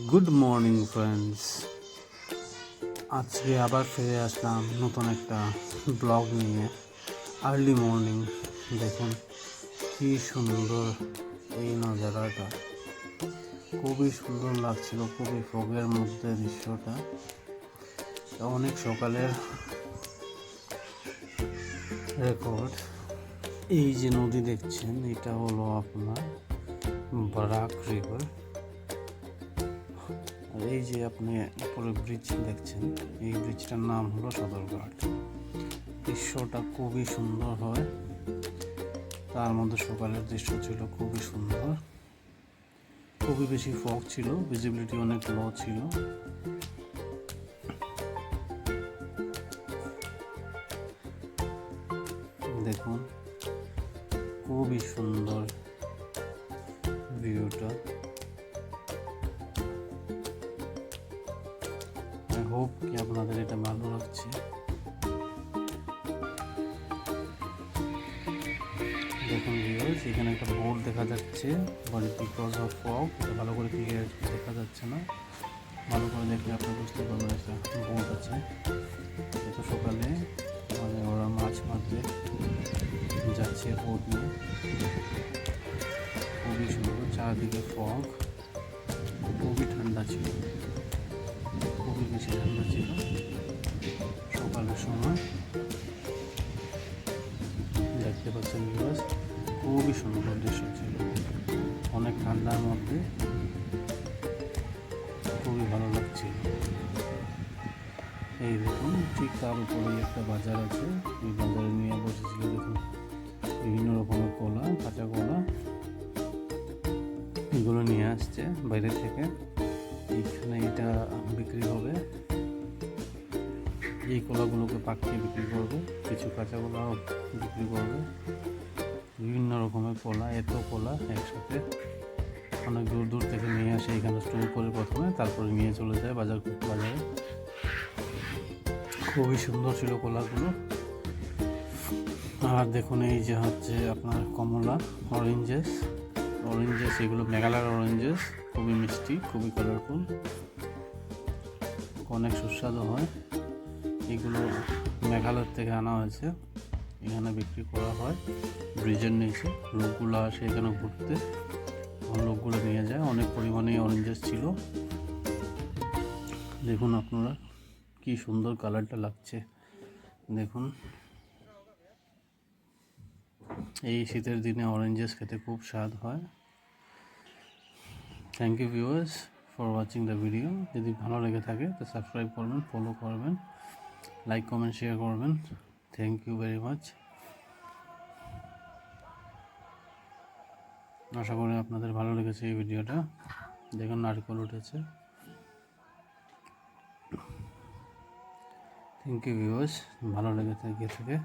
Good morning friends, আজকে আবার ফিরে আসলাম নতুন একটা ব্লগ নিয়ে। আর্লি মর্নিং, দেখুন কি সুন্দর এই নজারাটা, খুবই সুন্দর লাগছিল, খুবই ফগের মধ্যে দৃশ্যটা। অনেক সকালের রেকর্ড। এই যে নদী দেখছেন, এটা হলো আপনার বরাক রিভার। আর এই যে আপনি উপরে ব্রিজ দেখছেন, এই ব্রিজটার নাম হলো সদরঘাট। দৃশ্যটা খুবই সুন্দর হয়, তার মধ্যে সকালের দৃশ্য ছিল খুবই সুন্দর। খুবই বেশি ফগ ছিল, ভিজিবিলিটি অনেক লো ছিল। দেখুন খুবই সুন্দর ভিউটা। আই হোপ কি আপনাদের এটা ভালো লাগছে। দেখুন ভিউয়ার্স, এখানে একটা বোর্ড দেখা যাচ্ছে, বাট বিকজ অফ ফগ এটা ভালো করে ক্লিয়ার দেখা যাচ্ছে না। ভালো করে দেখলে আপনি বুঝতে পারবেন একটা বোর্ড আছে। এত সকালে মানে ওরা মাছ মারতে যাচ্ছে বোট নিয়ে। খুবই সুন্দর, চারদিকে ফগ, খুবই ঠান্ডা ছিল, খুবই বেশি ঠান্ডা ছিল সকালের সময়। দেখতে পাচ্ছেন ভিউয়ার্স, খুবই সুন্দর দৃশ্য ছিল, অনেক ঠান্ডার মধ্যে খুবই ভালো লাগছিল। এই দেখুন ঠিক তার উপরেই একটা বাজার আছে, এই বাজারে নিয়ে বসেছিল। দেখুন বিভিন্ন রকমের কলা, কাঁচা কলা, এগুলো নিয়ে আসছে বাইরে থেকে। এইখানে এটা বিক্রি হবে, এই কলাগুলোকে পাকিয়ে বিক্রি করবে, কিছু কাঁচা কলাও বিক্রি করবে। বিভিন্ন রকমের কলা, এত কলা একসাথে অনেক দূর দূর থেকে নিয়ে আসে, এখানে স্টোর করে প্রথমে, তারপরে নিয়ে চলে যায় বাজারে। খুবই সুন্দর ছিল কলাগুলো। আর দেখুন এই যে হচ্ছে আপনার কমলা, অরেঞ্জেস, এগুলো মেঘালয়ের অরেঞ্জেস, খুবই মিষ্টি, খুবই কালারফুল, অনেক সুস্বাদু হয়। এগুলো মেঘালয় থেকে আনা হয়েছে, এখানে বিক্রি করা হয় ব্রিজের নিচে। লোকগুলো আসে এখানে ঘুরতে, লোকগুলো নিয়ে যায়। অনেক পরিমাণে অরেঞ্জেস ছিল। দেখুন আপনারা কি সুন্দর কালারটা লাগছে, দেখুন। এই শীতের দিনে অরেঞ্জেস খেতে খুব স্বাদ হয়। Thank you viewers for watching the video. যদি ভালো লেগে থাকে তো সাবস্ক্রাইব করবেন, ফলো করবেন, লাইক কমেন্ট শেয়ার করবেন। Thank you very much. আশা করি আপনাদের ভালো লেগেছে এই ভিডিওটা। দেখুন নারকেল উঠেছে। থ্যাংক ইউ ভিউয়ার্স, ভালো লেগে থাকে।